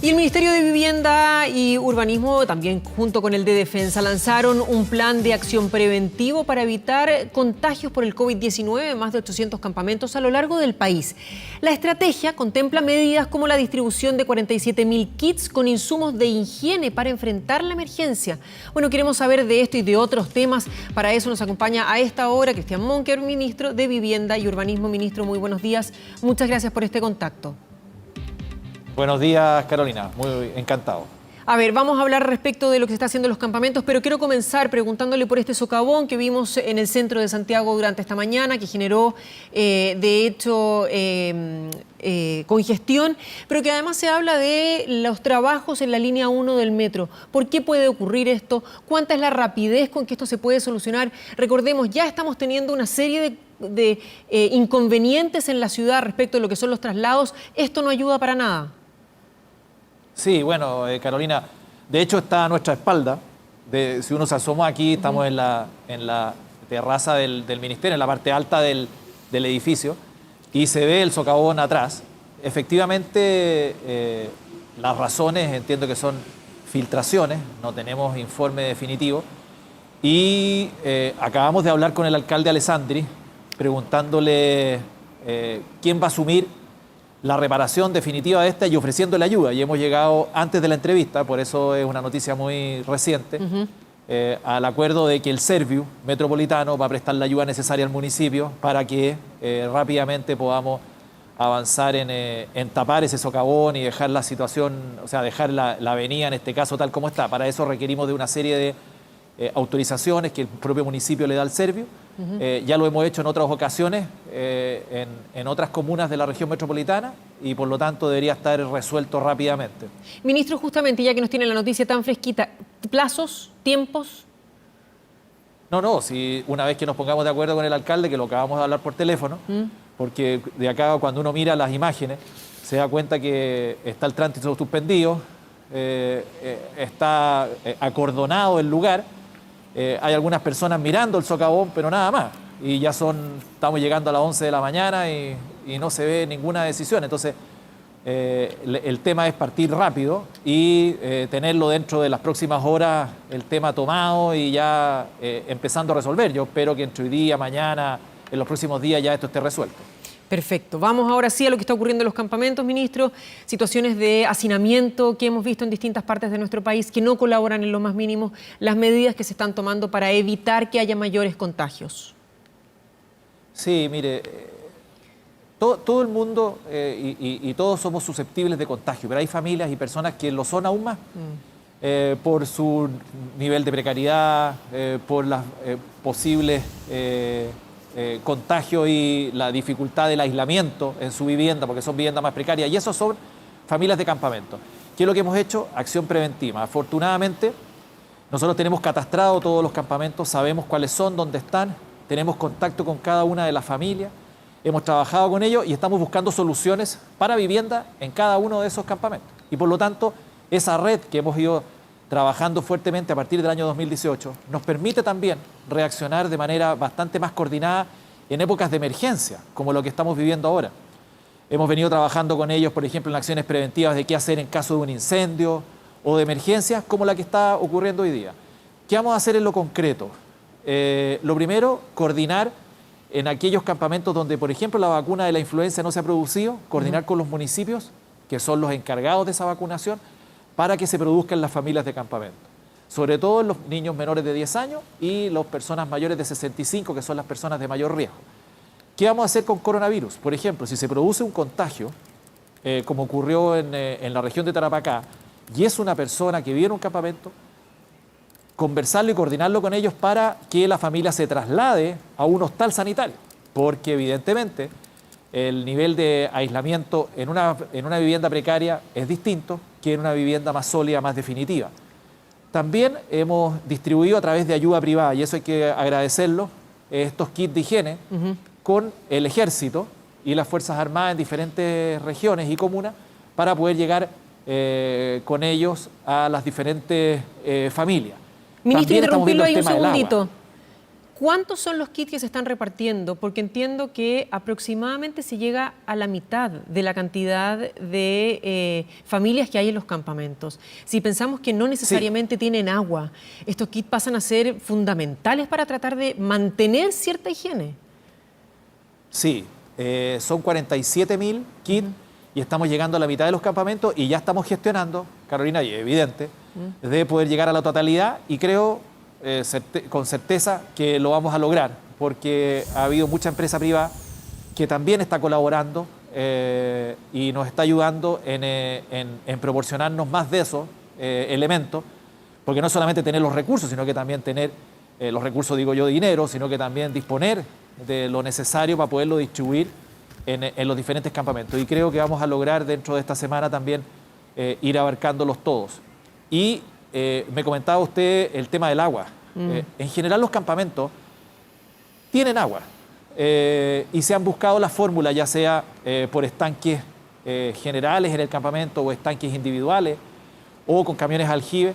Y el Ministerio de Vivienda y Urbanismo, también junto con el de Defensa, lanzaron un plan de acción preventivo para evitar contagios por el COVID-19 en más de 800 campamentos a lo largo del país. La estrategia contempla medidas como la distribución de 47.000 kits con insumos de higiene para enfrentar la emergencia. Bueno, queremos saber de esto y de otros temas. Para eso nos acompaña a esta hora Cristian Monker, ministro de Vivienda y Urbanismo. Ministro, muy buenos días. Muchas gracias por este contacto. Buenos días, Carolina. Muy encantado. A ver, vamos a hablar respecto de lo que se está haciendo en los campamentos, pero quiero comenzar preguntándole por este socavón que vimos en el centro de Santiago durante esta mañana, que generó, de hecho, congestión, pero que además se habla de los trabajos en la línea 1 del metro. ¿Por qué puede ocurrir esto? ¿Cuánta es la rapidez con que esto se puede solucionar? Recordemos, ya estamos teniendo una serie de inconvenientes en la ciudad respecto de lo que son los traslados. Esto no ayuda para nada. Sí, bueno, Carolina, de hecho está a nuestra espalda. Si uno se asomó aquí, estamos en la terraza del ministerio, en la parte alta del edificio, y se ve el socavón atrás. Efectivamente, las razones entiendo que son filtraciones, no tenemos informe definitivo, y acabamos de hablar con el alcalde Alessandri, preguntándole quién va a asumir la reparación definitiva de esta y ofreciéndole ayuda. Y hemos llegado antes de la entrevista, por eso es una noticia muy reciente, al acuerdo de que el Serviu Metropolitano va a prestar la ayuda necesaria al municipio para que rápidamente podamos avanzar en tapar ese socavón y dejar la situación, o sea, dejar la avenida en este caso tal como está. Para eso requerimos de una serie de autorizaciones que el propio municipio le da al Serviu. Ya lo hemos hecho en otras ocasiones, en otras comunas de la región metropolitana, y por lo tanto debería estar resuelto rápidamente. Ministro, justamente ya que nos tiene la noticia tan fresquita, ¿plazos, tiempos? No, si una vez que nos pongamos de acuerdo con el alcalde, que lo acabamos de hablar por teléfono, porque de acá cuando uno mira las imágenes se da cuenta que está el tránsito suspendido, está acordonado el lugar. Hay algunas personas mirando el socavón, pero nada más. Y ya estamos llegando a las 11 de la mañana y no se ve ninguna decisión. Entonces, el tema es partir rápido y tenerlo dentro de las próximas horas, el tema tomado y ya empezando a resolver. Yo espero que entre hoy día, mañana, en los próximos días ya esto esté resuelto. Perfecto. Vamos ahora sí a lo que está ocurriendo en los campamentos, ministro. Situaciones de hacinamiento que hemos visto en distintas partes de nuestro país que no colaboran en lo más mínimo. Las medidas que se están tomando para evitar que haya mayores contagios. Sí, mire, todo el mundo y todos somos susceptibles de contagio, pero hay familias y personas que lo son aún más por su nivel de precariedad, por las posibles contagio y la dificultad del aislamiento en su vivienda, porque son viviendas más precarias, y esos son familias de campamento. ¿Qué es lo que hemos hecho? Acción preventiva. Afortunadamente, nosotros tenemos catastrado todos los campamentos, sabemos cuáles son, dónde están, tenemos contacto con cada una de las familias, hemos trabajado con ellos y estamos buscando soluciones para vivienda en cada uno de esos campamentos. Y por lo tanto, esa red que hemos ido trabajando fuertemente a partir del año 2018, nos permite también reaccionar de manera bastante más coordinada en épocas de emergencia, como lo que estamos viviendo ahora. Hemos venido trabajando con ellos, por ejemplo, en acciones preventivas de qué hacer en caso de un incendio o de emergencias como la que está ocurriendo hoy día. ¿Qué vamos a hacer en lo concreto? Lo primero, coordinar en aquellos campamentos donde, por ejemplo, la vacuna de la influenza no se ha producido, coordinar con los municipios, que son los encargados de esa vacunación, para que se produzcan las familias de campamento. Sobre todo en los niños menores de 10 años y las personas mayores de 65, que son las personas de mayor riesgo. ¿Qué vamos a hacer con coronavirus? Por ejemplo, si se produce un contagio, como ocurrió en la región de Tarapacá, y es una persona que vive en un campamento, conversarlo y coordinarlo con ellos para que la familia se traslade a un hostal sanitario, porque evidentemente el nivel de aislamiento en una vivienda precaria es distinto que en una vivienda más sólida, más definitiva. También hemos distribuido a través de ayuda privada, y eso hay que agradecerlo, estos kits de higiene con el Ejército y las Fuerzas Armadas en diferentes regiones y comunas para poder llegar con ellos a las diferentes familias. Ministro, interrumpirlo ahí un segundito. ¿Cuántos son los kits que se están repartiendo? Porque entiendo que aproximadamente se llega a la mitad de la cantidad de familias que hay en los campamentos. Si pensamos que no necesariamente tienen agua, estos kits pasan a ser fundamentales para tratar de mantener cierta higiene. Sí, son 47.000 kits y estamos llegando a la mitad de los campamentos y ya estamos gestionando, Carolina, y es evidente, de poder llegar a la totalidad y creo con certeza que lo vamos a lograr porque ha habido mucha empresa privada que también está colaborando y nos está ayudando en proporcionarnos más de esos elementos, porque no solamente tener los recursos, sino que también tener los recursos, digo yo, de dinero, sino que también disponer de lo necesario para poderlo distribuir en los diferentes campamentos. Y creo que vamos a lograr dentro de esta semana también ir abarcándolos todos. Y me comentaba usted el tema del agua. En general los campamentos tienen agua y se han buscado las fórmulas, ya sea por estanques generales en el campamento o estanques individuales o con camiones aljibe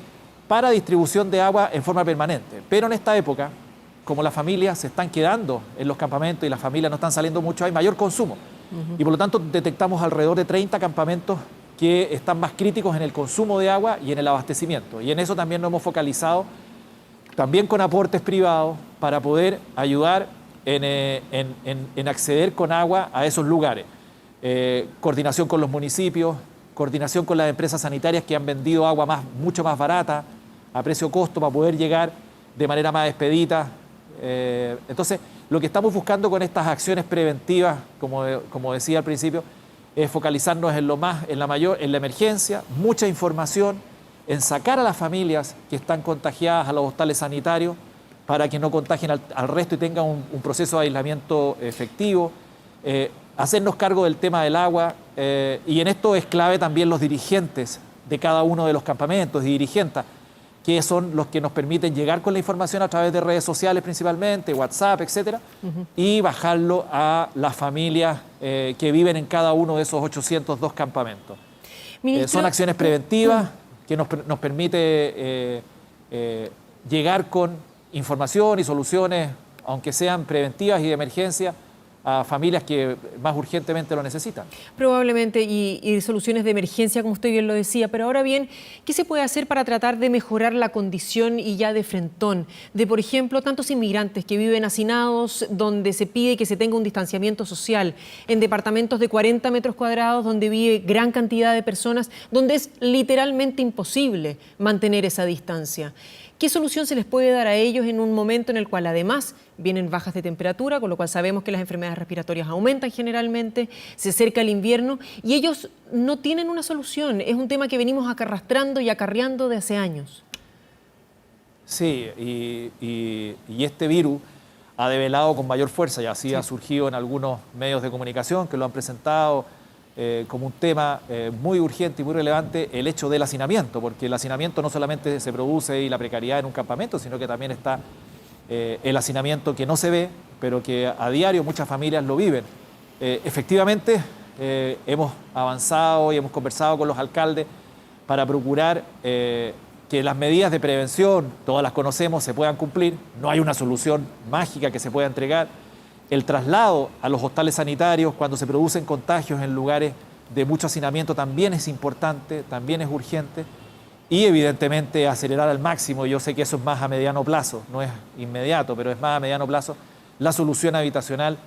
para distribución de agua en forma permanente. Pero en esta época, como las familias se están quedando en los campamentos y las familias no están saliendo mucho, hay mayor consumo. Y por lo tanto detectamos alrededor de 30 campamentos que están más críticos en el consumo de agua y en el abastecimiento. Y en eso también nos hemos focalizado, también con aportes privados, para poder ayudar en acceder con agua a esos lugares. Coordinación con los municipios, coordinación con las empresas sanitarias que han vendido agua mucho más barata, a precio costo, para poder llegar de manera más expedita. Entonces, lo que estamos buscando con estas acciones preventivas, como decía al principio, es focalizarnos en la emergencia, mucha información, en sacar a las familias que están contagiadas a los hostales sanitarios para que no contagien al resto y tengan un proceso de aislamiento efectivo, hacernos cargo del tema del agua, y en esto es clave también los dirigentes de cada uno de los campamentos y dirigentas, que son los que nos permiten llegar con la información a través de redes sociales principalmente, WhatsApp, etcétera, y bajarlo a las familias que viven en cada uno de esos 802 campamentos. Son acciones preventivas que nos permite llegar con información y soluciones, aunque sean preventivas y de emergencia, a familias que más urgentemente lo necesitan. Probablemente, y soluciones de emergencia, como usted bien lo decía, pero ahora bien, ¿qué se puede hacer para tratar de mejorar la condición y ya de frentón de, por ejemplo, tantos inmigrantes que viven hacinados, donde se pide que se tenga un distanciamiento social, en departamentos de 40 metros cuadrados, donde vive gran cantidad de personas, donde es literalmente imposible mantener esa distancia? ¿Qué solución se les puede dar a ellos en un momento en el cual además vienen bajas de temperatura, con lo cual sabemos que las enfermedades respiratorias aumentan generalmente, se acerca el invierno y ellos no tienen una solución? Es un tema que venimos arrastrando y acarreando de hace años. Sí, y este virus ha develado con mayor fuerza y así ha surgido en algunos medios de comunicación que lo han presentado como un tema muy urgente y muy relevante, el hecho del hacinamiento, porque el hacinamiento no solamente se produce y la precariedad en un campamento, sino que también está el hacinamiento que no se ve, pero que a diario muchas familias lo viven. Efectivamente, hemos avanzado y hemos conversado con los alcaldes para procurar que las medidas de prevención, todas las conocemos, se puedan cumplir. No hay una solución mágica que se pueda entregar. El traslado a los hostales sanitarios cuando se producen contagios en lugares de mucho hacinamiento también es importante, también es urgente. Y evidentemente acelerar al máximo, yo sé que eso es más a mediano plazo, no es inmediato, pero es más a mediano plazo, la solución habitacional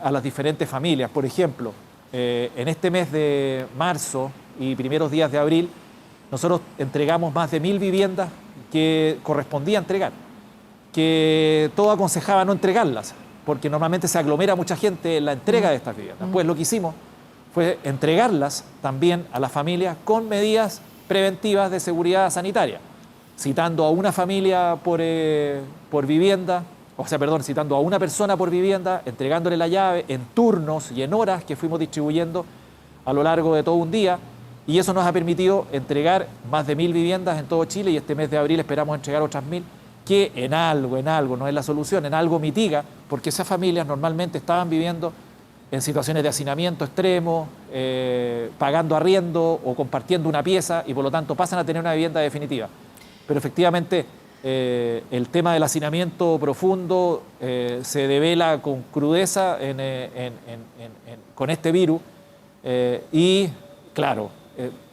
a las diferentes familias. Por ejemplo, en este mes de marzo y primeros días de abril, nosotros entregamos más de 1000 viviendas que correspondía entregar, que todo aconsejaba no entregarlas, porque normalmente se aglomera mucha gente en la entrega de estas viviendas. Pues lo que hicimos fue entregarlas también a las familias con medidas preventivas de seguridad sanitaria, citando a una familia por vivienda, citando a una persona por vivienda, entregándole la llave en turnos y en horas que fuimos distribuyendo a lo largo de todo un día, y eso nos ha permitido entregar más de 1000 viviendas en todo Chile, y este mes de abril esperamos entregar otras 1000, que en algo, no es la solución, en algo mitiga, porque esas familias normalmente estaban viviendo en situaciones de hacinamiento extremo, pagando arriendo o compartiendo una pieza, y por lo tanto pasan a tener una vivienda definitiva. Pero efectivamente el tema del hacinamiento profundo se devela con crudeza con este virus y, claro,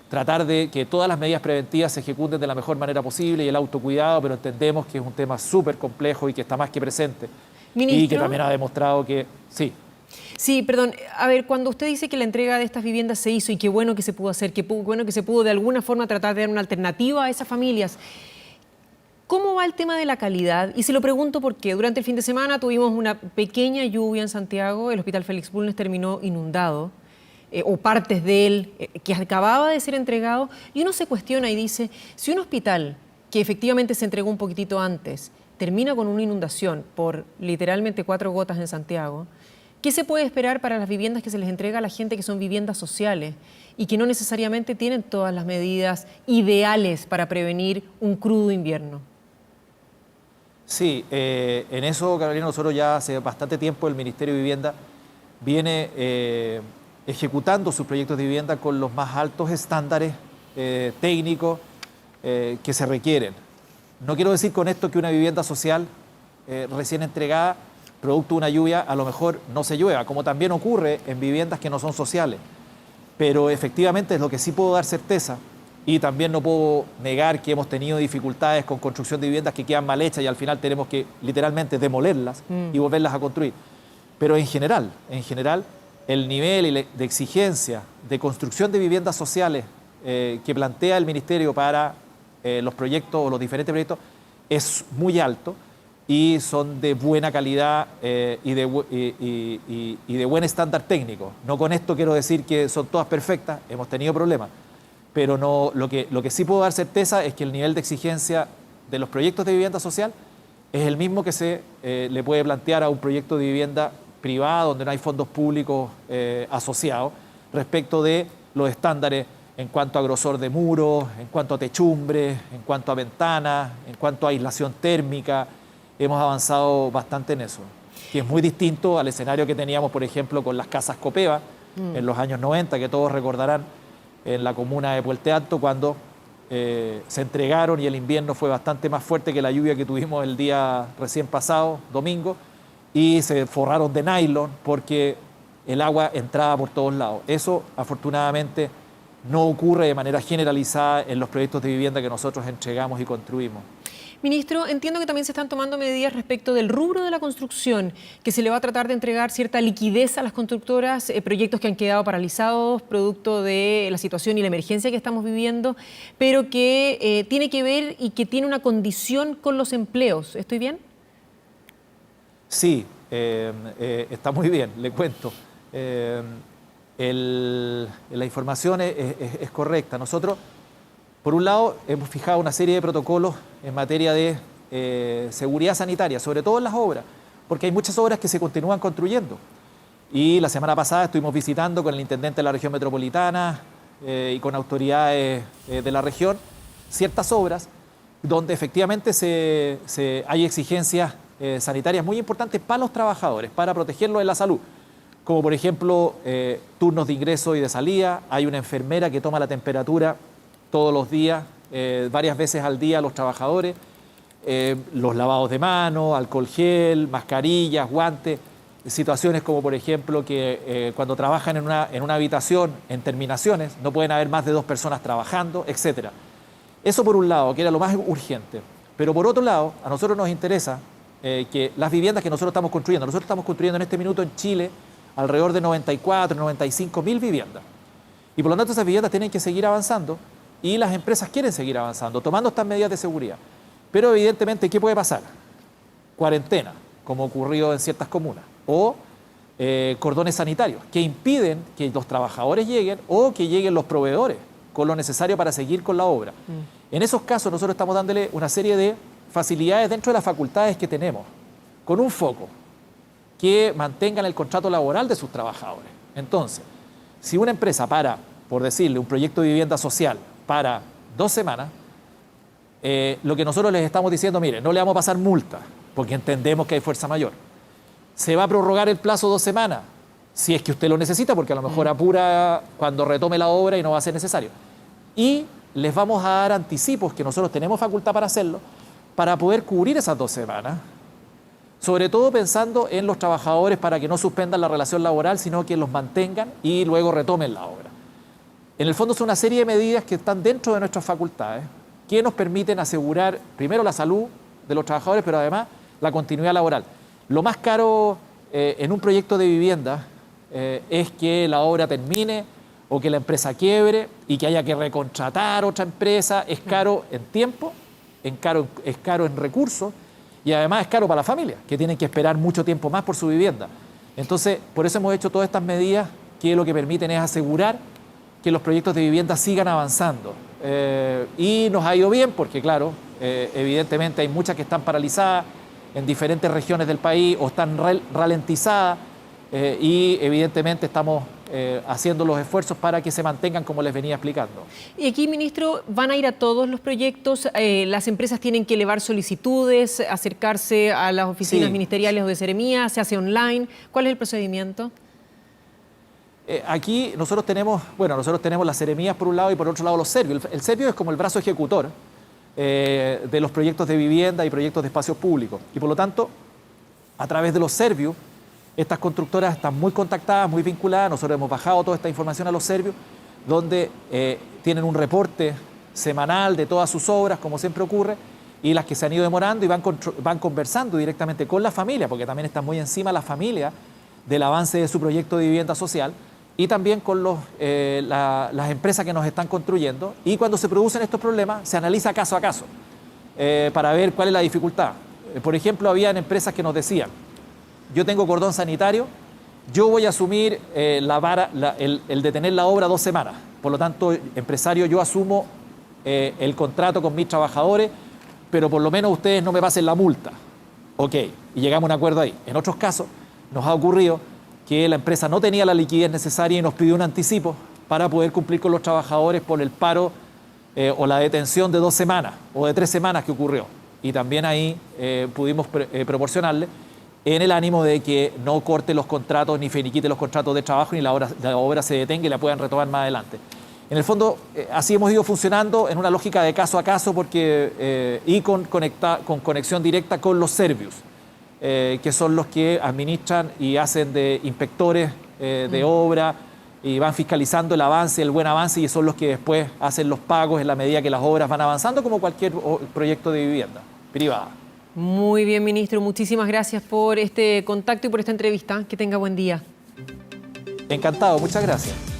tratar de que todas las medidas preventivas se ejecuten de la mejor manera posible y el autocuidado, pero entendemos que es un tema súper complejo y que está más que presente. Ministro. Y que también ha demostrado que sí. Sí, perdón. A ver, cuando usted dice que la entrega de estas viviendas se hizo y qué bueno que se pudo hacer, qué bueno que se pudo de alguna forma tratar de dar una alternativa a esas familias, ¿cómo va el tema de la calidad? Y se lo pregunto porque durante el fin de semana tuvimos una pequeña lluvia en Santiago, el Hospital Félix Bulnes terminó inundado, o partes de él, que acababa de ser entregado, y uno se cuestiona y dice, si un hospital que efectivamente se entregó un poquitito antes, termina con una inundación por literalmente 4 gotas en Santiago, ¿qué se puede esperar para las viviendas que se les entrega a la gente que son viviendas sociales y que no necesariamente tienen todas las medidas ideales para prevenir un crudo invierno? Sí, en eso, Carolina, nosotros ya hace bastante tiempo el Ministerio de Vivienda viene ejecutando sus proyectos de vivienda con los más altos estándares técnicos que se requieren. No quiero decir con esto que una vivienda social recién entregada, producto de una lluvia, a lo mejor no se llueva, como también ocurre en viviendas que no son sociales. Pero efectivamente es lo que sí puedo dar certeza, y también no puedo negar que hemos tenido dificultades con construcción de viviendas que quedan mal hechas y al final tenemos que literalmente demolerlas y volverlas a construir. Pero en general, el nivel de exigencia de construcción de viviendas sociales que plantea el Ministerio para los proyectos o los diferentes proyectos es muy alto y son de buena calidad y de buen estándar técnico. No con esto quiero decir que son todas perfectas, hemos tenido problemas, pero no, lo que sí puedo dar certeza es que el nivel de exigencia de los proyectos de vivienda social es el mismo que se le puede plantear a un proyecto de vivienda privada donde no hay fondos públicos asociados respecto de los estándares en cuanto a grosor de muros, en cuanto a techumbre, en cuanto a ventanas, en cuanto a aislación térmica. Hemos avanzado bastante en eso, que es muy distinto al escenario que teníamos, por ejemplo, con las casas Copeva en los años 90, que todos recordarán, en la comuna de Puente Alto, cuando se entregaron y el invierno fue bastante más fuerte que la lluvia que tuvimos el día recién pasado, domingo, y se forraron de nylon porque el agua entraba por todos lados. Eso, afortunadamente, no ocurre de manera generalizada en los proyectos de vivienda que nosotros entregamos y construimos. Ministro, entiendo que también se están tomando medidas respecto del rubro de la construcción, que se le va a tratar de entregar cierta liquidez a las constructoras, proyectos que han quedado paralizados producto de la situación y la emergencia que estamos viviendo, pero que tiene que ver y que tiene una condición con los empleos. ¿Estoy bien? Sí, está muy bien, le cuento. La información es correcta. Nosotros, por un lado, hemos fijado una serie de protocolos en materia de seguridad sanitaria, sobre todo en las obras, porque hay muchas obras que se continúan construyendo. Y la semana pasada estuvimos visitando con el intendente de la región metropolitana y con autoridades de la región ciertas obras donde efectivamente hay exigencias sanitarias muy importantes para los trabajadores, para protegerlos de la salud. Como por ejemplo, turnos de ingreso y de salida. Hay una enfermera que toma la temperatura todos los días, varias veces al día a los trabajadores, los lavados de manos, alcohol gel, mascarillas, guantes, situaciones como por ejemplo que cuando trabajan en una habitación, en terminaciones, no pueden haber más de 2 personas trabajando, etc. Eso por un lado, que era lo más urgente. Pero por otro lado, a nosotros nos interesa que las viviendas que nosotros estamos construyendo en este minuto en Chile alrededor de 94, 95 mil viviendas. Y por lo tanto esas viviendas tienen que seguir avanzando y las empresas quieren seguir avanzando, tomando estas medidas de seguridad. Pero evidentemente, ¿qué puede pasar? Cuarentena, como ocurrió en ciertas comunas, o cordones sanitarios, que impiden que los trabajadores lleguen o que lleguen los proveedores con lo necesario para seguir con la obra. En esos casos nosotros estamos dándole una serie de facilidades dentro de las facultades que tenemos, con un foco, que mantengan el contrato laboral de sus trabajadores. Entonces, si una empresa por decirle, un proyecto de vivienda social para 2 semanas, lo que nosotros les estamos diciendo, mire, no le vamos a pasar multa, porque entendemos que hay fuerza mayor. Se va a prorrogar el plazo 2 semanas, si es que usted lo necesita, porque a lo mejor apura cuando retome la obra y no va a ser necesario. Y les vamos a dar anticipos, que nosotros tenemos facultad para hacerlo, para poder cubrir esas 2 semanas, sobre todo pensando en los trabajadores para que no suspendan la relación laboral, sino que los mantengan y luego retomen la obra. En el fondo son una serie de medidas que están dentro de nuestras facultades, que nos permiten asegurar primero la salud de los trabajadores, pero además la continuidad laboral. Lo más caro en un proyecto de vivienda es que la obra termine o que la empresa quiebre y que haya que recontratar otra empresa. Es caro en tiempo, es caro en recursos y además es caro para la familia, que tienen que esperar mucho tiempo más por su vivienda. Entonces, por eso hemos hecho todas estas medidas que lo que permiten es asegurar que los proyectos de vivienda sigan avanzando. Y nos ha ido bien porque, claro, evidentemente hay muchas que están paralizadas en diferentes regiones del país o están ralentizadas y evidentemente estamos haciendo los esfuerzos para que se mantengan como les venía explicando. Y aquí, ministro, ¿van a ir a todos los proyectos? ¿Las empresas tienen que elevar solicitudes, acercarse a las oficinas ministeriales o de Seremía? ¿Se hace online? ¿Cuál es el procedimiento? Aquí nosotros tenemos las seremías por un lado y por otro lado los servios. El servio es como el brazo ejecutor de los proyectos de vivienda y proyectos de espacios públicos. Y por lo tanto, a través de los servios, estas constructoras están muy contactadas, muy vinculadas. Nosotros hemos bajado toda esta información a los servios, donde tienen un reporte semanal de todas sus obras, como siempre ocurre, y las que se han ido demorando y van conversando directamente con la familia, porque también está muy encima la familia del avance de su proyecto de vivienda social, y también con las empresas que nos están construyendo. Y cuando se producen estos problemas, se analiza caso a caso para ver cuál es la dificultad. Por ejemplo, habían empresas que nos decían: yo tengo cordón sanitario, yo voy a asumir el detener la obra 2 semanas. Por lo tanto, empresario, yo asumo el contrato con mis trabajadores, pero por lo menos ustedes no me pasen la multa. Ok, y llegamos a un acuerdo ahí. En otros casos, nos ha ocurrido que la empresa no tenía la liquidez necesaria y nos pidió un anticipo para poder cumplir con los trabajadores por el paro o la detención de 2 semanas o de 3 semanas que ocurrió. Y también ahí pudimos proporcionarle en el ánimo de que no corte los contratos ni finiquite los contratos de trabajo ni la obra se detenga y la puedan retomar más adelante. En el fondo, así hemos ido funcionando en una lógica de caso a caso y con conexión directa con los servios, que son los que administran y hacen de inspectores de obra y van fiscalizando el avance, el buen avance, y son los que después hacen los pagos en la medida que las obras van avanzando, como cualquier proyecto de vivienda privada. Muy bien, ministro. Muchísimas gracias por este contacto y por esta entrevista. Que tenga buen día. Encantado. Muchas gracias.